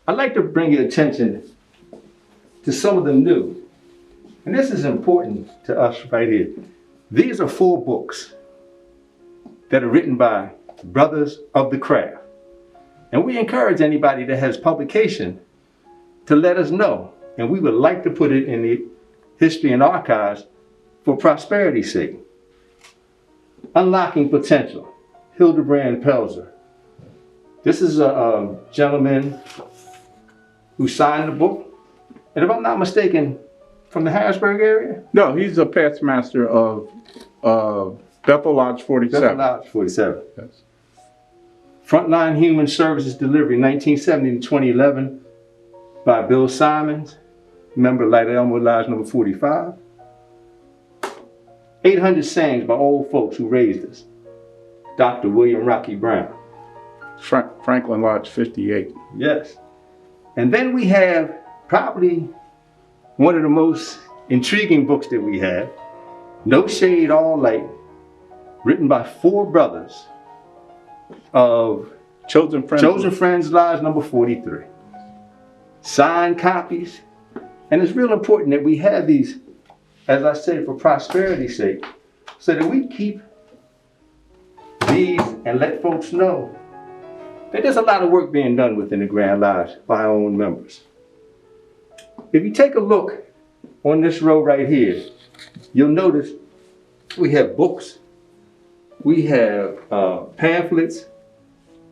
I'd like to bring your attention to some of the new. And this is important to us right here. These are 4 books that are written by brothers of the craft. And we encourage anybody that has publication to let us know. And we would like to put it in the history and archives for prosperity's sake. Unlocking Potential, Hildebrand Pelzer. This is a gentleman who signed the book. And if I'm not mistaken, from the Harrisburg area? No, he's a past master of Bethel Lodge 47. Bethel Lodge 47. Yes. Frontline Human Services Delivery, 1970 to 2011, by Bill Simons, member of Light Elmo Lodge number 45. 800 Sayings by Old Folks Who Raised Us, Dr. William Rocky Brown. Franklin Lodge 58. Yes. And then we have probably one of the most intriguing books that we have, No Shade, All Light, written by 4 brothers of Chosen Friends Lodge number 43. Signed copies. And it's real important that we have these, as I said, for prosperity's sake, so that we keep these and let folks know that there's a lot of work being done within the Grand Lodge by our own members. If you take a look on this row right here, you'll notice we have books, we have pamphlets,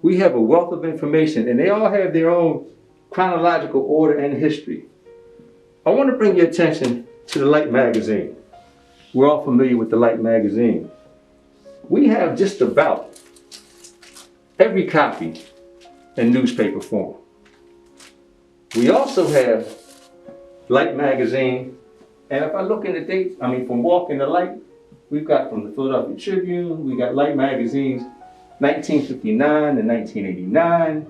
we have a wealth of information, and they all have their own chronological order and history. I want to bring your attention to the Light magazine. We're all familiar with the Light magazine. We have just about every copy in newspaper form. We also have Light magazine, and if I look in the dates, from Walking the Light, we've got from the Philadelphia Tribune, we got Light magazines 1959 to 1989,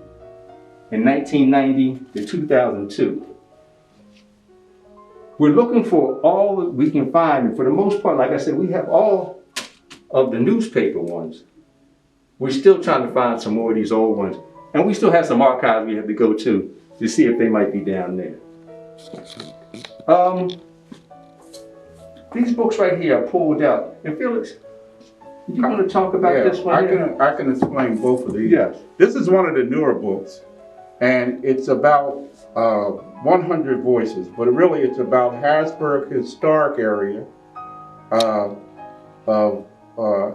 and 1990 to 2002. We're looking for all that we can find, and for the most part, like I said, we have all of the newspaper ones. We're still trying to find some more of these old ones, and we still have some archives we have to go to see if they might be down there. These books right here are pulled out. And Felix, you want to talk about this one? I can explain both of these. Yes. This is one of the newer books, and it's about 100 voices, but really it's about Harrisburg historic area of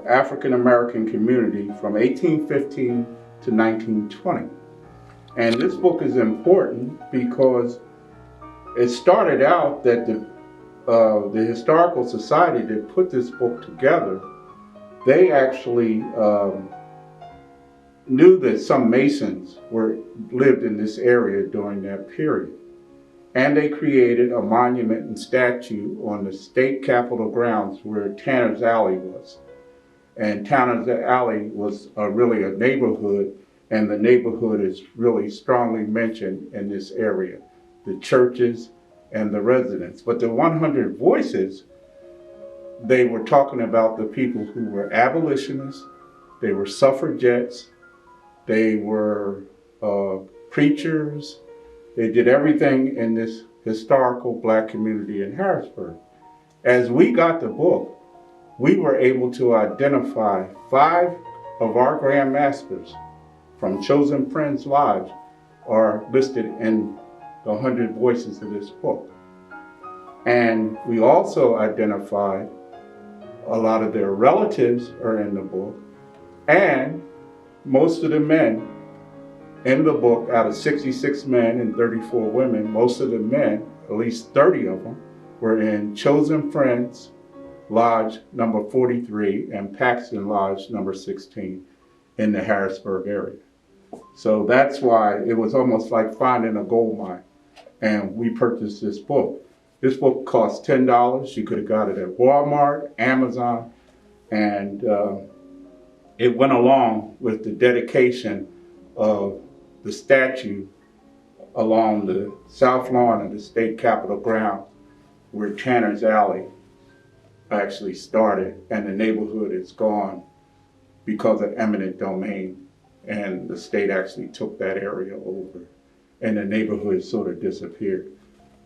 African American community from 1815 to 1920. And this book is important because it started out that the Historical Society that put this book together, they actually knew that some Masons lived in this area during that period. And they created a monument and statue on the state capitol grounds where Tanner's Alley was. And Tanner's Alley was really a neighborhood, and the neighborhood is really strongly mentioned in this area, the churches and the residents. But the 100 voices, they were talking about the people who were abolitionists, they were suffragettes, they were preachers. They did everything in this historical Black community in Harrisburg. As we got the book, we were able to identify 5 of our Grand Masters from Chosen Friends Lodge are listed in the 100 voices of this book. And we also identified a lot of their relatives are in the book, and most of the men in the book, out of 66 men and 34 women, most of the men, at least 30 of them, were in Chosen Friends Lodge number 43 and Paxton Lodge number 16 in the Harrisburg area. So that's why it was almost like finding a gold mine. And we purchased this book. This book cost $10. You could have got it at Walmart, Amazon, and it went along with the dedication of the statue along the south lawn of the state capitol ground where Tanner's Alley actually started, and the neighborhood is gone because of eminent domain, and the state actually took that area over. and the neighborhood sort of disappeared.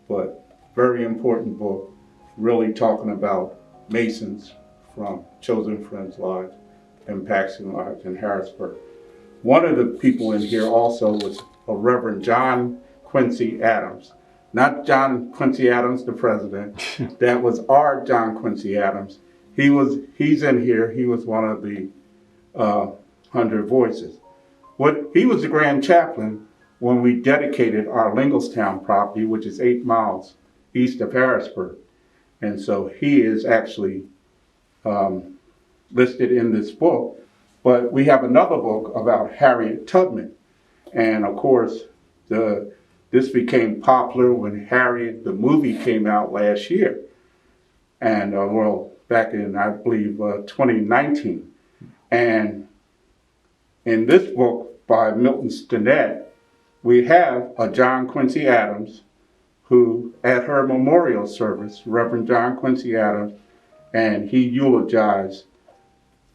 But very important book, really talking about Masons from Chosen Friends Lodge and Paxton Lodge in Harrisburg. One of the people in here also was a Reverend John Quincy Adams. Not John Quincy Adams, the president. That was our John Quincy Adams. He's in here. He was one of the 100 Voices. He was the Grand Chaplain when we dedicated our Lingelstown property, which is 8 miles east of Harrisburg. And so he is actually listed in this book. But we have another book about Harriet Tubman. And of course, this became popular when Harriet, the movie, came out last year. And back in, I believe, 2019. And in this book by Milton Stinnett, we have a John Quincy Adams who, at her memorial service, Reverend John Quincy Adams, and he eulogized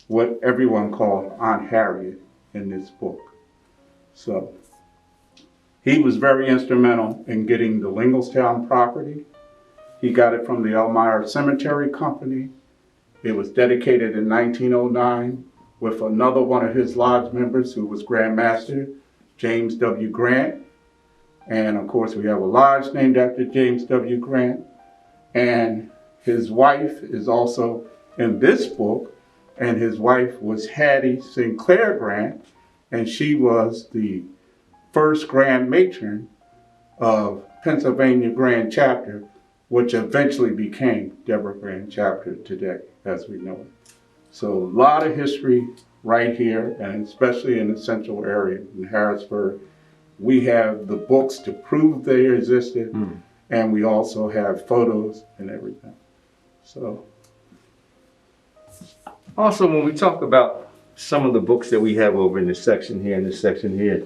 what everyone called Aunt Harriet in this book. So he was very instrumental in getting the Lingelstown property. He got it from the Elmira Cemetery Company. It was dedicated in 1909 with another one of his lodge members who was Grand Master, James W. Grant. And of course, we have a lodge named after James W. Grant. And his wife is also in this book. And his wife was Hattie Sinclair Grant. And she was the first Grand Matron of Pennsylvania Grand Chapter, which eventually became Deborah Grand Chapter today, as we know it. So a lot of history right here, and especially in the central area in Harrisburg. We have the books to prove they existed, and we also have photos and everything. So, also, when we talk about some of the books that we have over in this section here and this section here,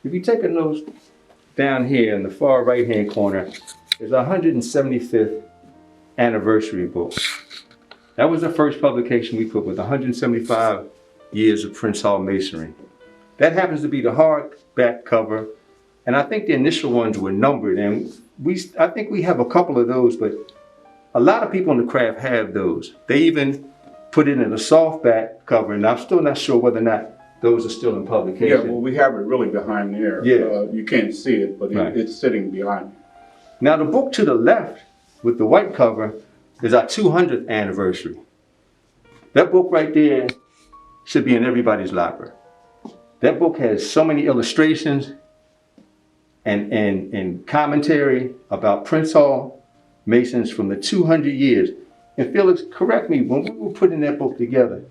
if you take a note down here in the far right-hand corner, there's a 175th anniversary book. That was the first publication we put with 175 years of Prince Hall Masonry. That happens to be the hardback cover, and I think the initial ones were numbered, and I think we have a couple of those, but a lot of people in the craft have those. They even put it in a softback cover, and I'm still not sure whether or not those are still in publication. yeah, well, we have it really behind there. Yeah. You can't see it, but Right. it's sitting behind you. Now the book to the left with the white cover is our 200th anniversary. That book right there should be in everybody's library. That book has so many illustrations and commentary about Prince Hall Masons from the 200 years. And Felix, correct me, when we were putting that book together,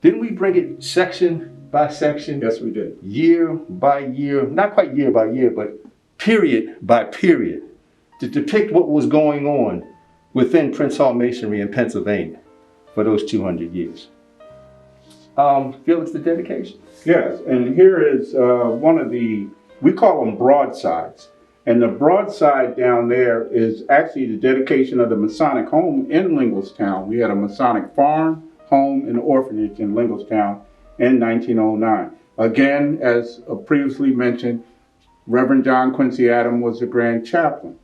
didn't we bring it section by section? Yes, we did. Year by year, not quite year by year, but period by period, to depict what was going on within Prince Hall Masonry in Pennsylvania for those 200 years. Felix, the dedication? Yes, and here is one of we call them broadsides. And the broadside down there is actually the dedication of the Masonic home in Lingelstown. We had a Masonic farm, home, and orphanage in Lingelstown in 1909. Again, as previously mentioned, Reverend John Quincy Adams was the Grand Chaplain.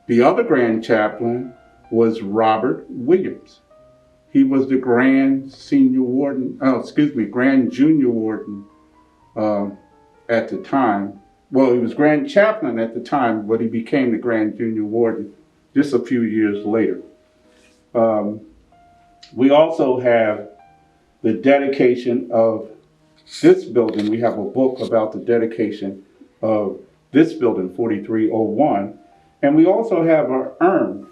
The other Grand Chaplain was Robert Williams. He was the Grand Junior Warden at the time. Well, he was Grand Chaplain at the time, but he became the Grand Junior Warden just a few years later. We also have the dedication of this building. We have a book about the dedication of this building, 4301. And we also have our urn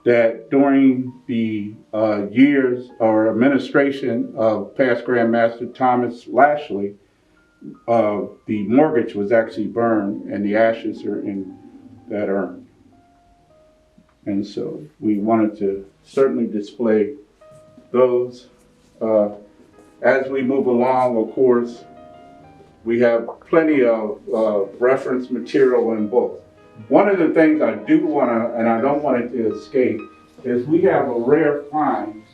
that during the years or administration of past Grand Master Thomas Lashley, the mortgage was actually burned and the ashes are in that urn. And so we wanted to certainly display those. As we move along, of course, we have plenty of reference material in books. One of the things I do want to, and I don't want it to escape, is we have a rare find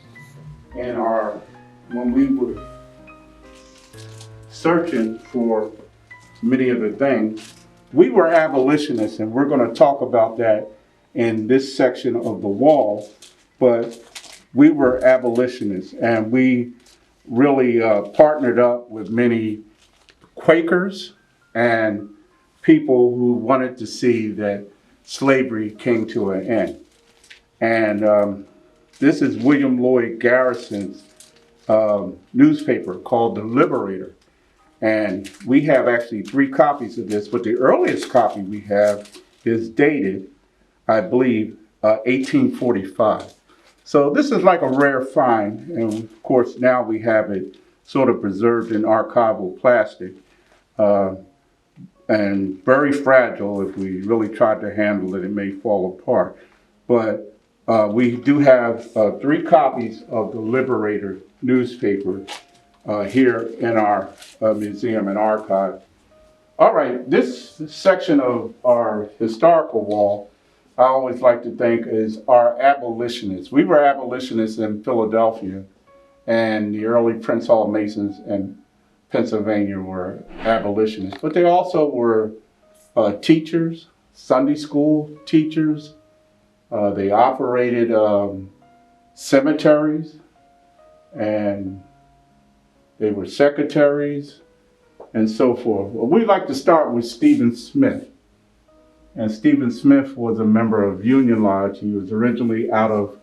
in when we were searching for many of the things, we were abolitionists, and we're going to talk about that in this section of the wall, but we were abolitionists, and we really partnered up with many Quakers and people who wanted to see that slavery came to an end. And this is William Lloyd Garrison's newspaper called The Liberator. And we have actually 3 copies of this, but the earliest copy we have is dated, I believe, 1845. So this is like a rare find, and of course now we have it sort of preserved in archival plastic, and very fragile. If we really tried to handle it, it may fall apart. But we do have 3 copies of the Liberator newspaper here in our museum and archive. All right, this section of our historical wall, I always like to think is our abolitionists. We were abolitionists in Philadelphia, and the early Prince Hall Masons in Pennsylvania were abolitionists, but they also were teachers, Sunday school teachers. They operated cemeteries, and they were secretaries, and so forth. Well, we'd like to start with Stephen Smith. And Stephen Smith was a member of Union Lodge. He was originally out of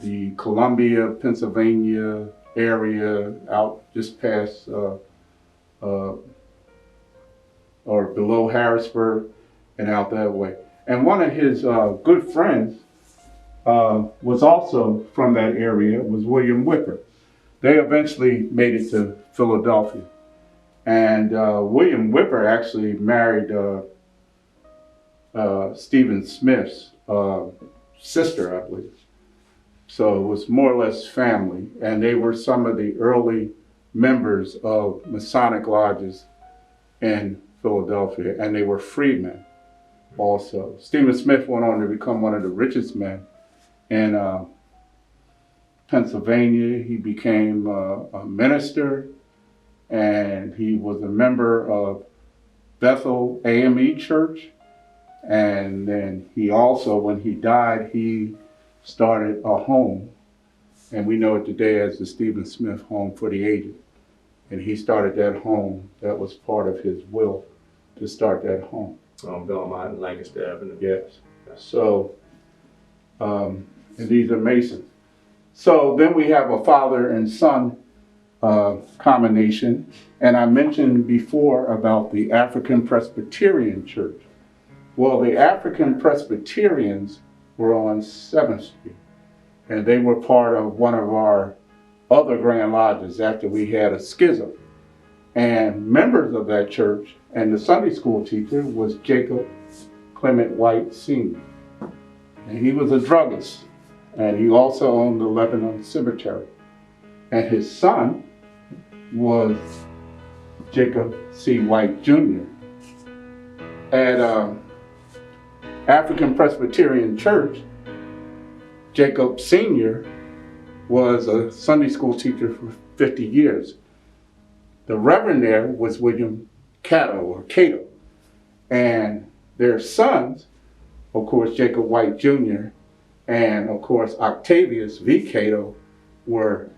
the Columbia, Pennsylvania area, out just past or below Harrisburg and out that way. And one of his good friends was also from that area, was William Whipper. They eventually made it to Philadelphia. And William Whipper actually married Stephen Smith's sister, I believe. So it was more or less family. And they were some of the early members of Masonic lodges in Philadelphia. And they were freemen also. Stephen Smith went on to become one of the richest men in Pennsylvania. He became a minister, and he was a member of Bethel AME Church. And then he also, when he died, he started a home, and we know it today as the Stephen Smith Home for the Aged. And he started that home. That was part of his will, to start that home. On Belmont and Lancaster Avenue. Yes. So, and these are Masons. So then we have a father and son combination. And I mentioned before about the African Presbyterian Church. Well, the African Presbyterians were on 7th Street, and they were part of one of our other Grand Lodges after we had a schism. And members of that church, and the Sunday school teacher was Jacob Clement White Sr. And he was a druggist, and he also owned the Lebanon Cemetery. And his son was Jacob C. White Jr. At African Presbyterian Church, Jacob Sr. was a Sunday school teacher for 50 years. The Reverend there was William Cato, and their sons, of course, Jacob White Jr. and of course Octavius V. Cato, were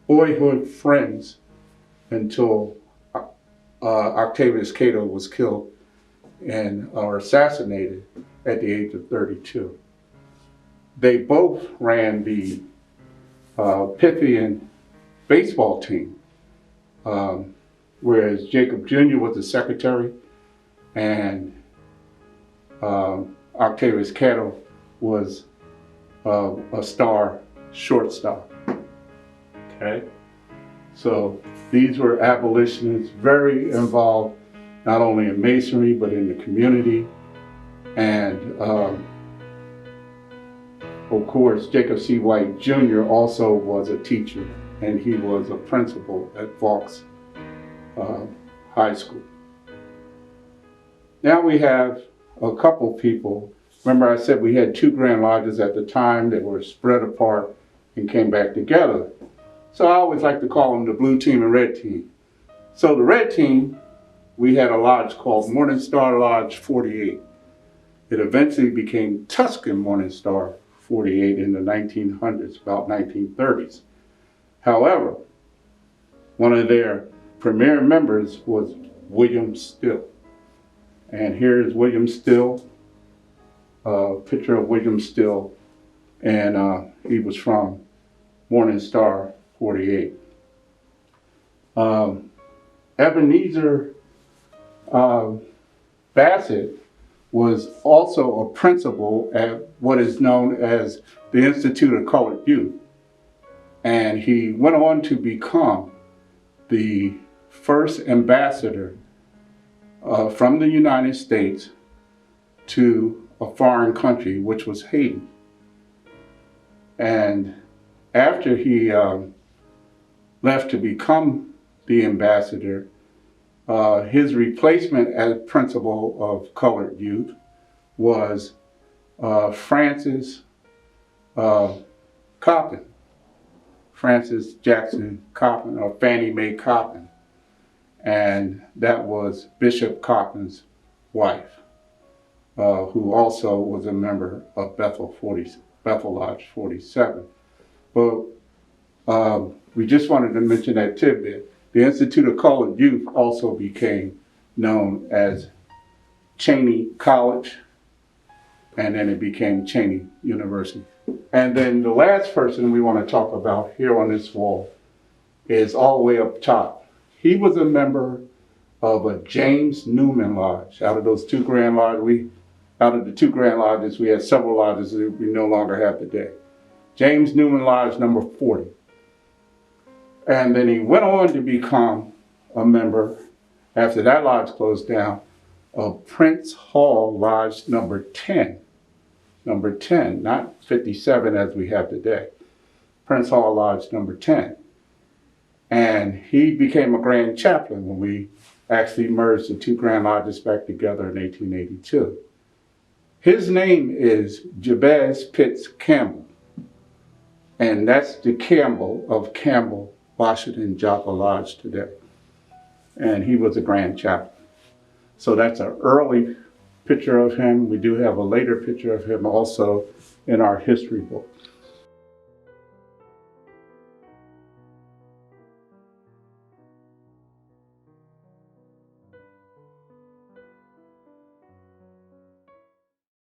boyhood friends until Octavius Cato was killed or assassinated at the age of 32. They both ran the Pythian baseball team, whereas Jacob Jr. was the secretary, and Octavius Cato was a star shortstop. Okay, so these were abolitionists, very involved not only in Masonry but in the community. And of course, Jacob C. White Jr. also was a teacher, and he was a principal at Vaux High School. Now we have a couple people. Remember I said we had 2 Grand Lodges at the time that were spread apart and came back together. So I always like to call them the blue team and red team. So the red team we had a lodge called Morning Star Lodge 48. It eventually became Tuscan Morning Star 48 in the 1900s, about 1930s. However, one of their premier members was William Still. And here is William Still, a picture of William Still, and he was from Morning Star 48. Ebenezer Bassett was also a principal at what is known as the Institute of Colored Youth. And he went on to become the first ambassador from the United States to a foreign country, which was Haiti. And after he left to become the ambassador, his replacement as principal of colored youth was Francis Coppin, Francis Jackson Coppin, or Fannie Mae Coppin. And that was Bishop Coppin's wife, who also was a member of Bethel Lodge 47. But we just wanted to mention that tidbit. The Institute of Colored Youth also became known as Cheney College, and then it became Cheney University. And then the last person we want to talk about here on this wall is all the way up top. He was a member of a James Newman Lodge. Out of the two Grand Lodges, we had several lodges that we no longer have today. James Newman Lodge number 40. And then he went on to become a member, after that lodge closed down, of Prince Hall Lodge number 10. Number 10, not 57 as we have today. Prince Hall Lodge number 10. And he became a grand chaplain when we actually merged the two Grand Lodges back together in 1882. His name is Jabez Pitts Campbell. And that's the Campbell of Campbell, Washington, Joppa Lodge today. And he was a grand chaplain. So that's an early picture of him. We do have a later picture of him also in our history book.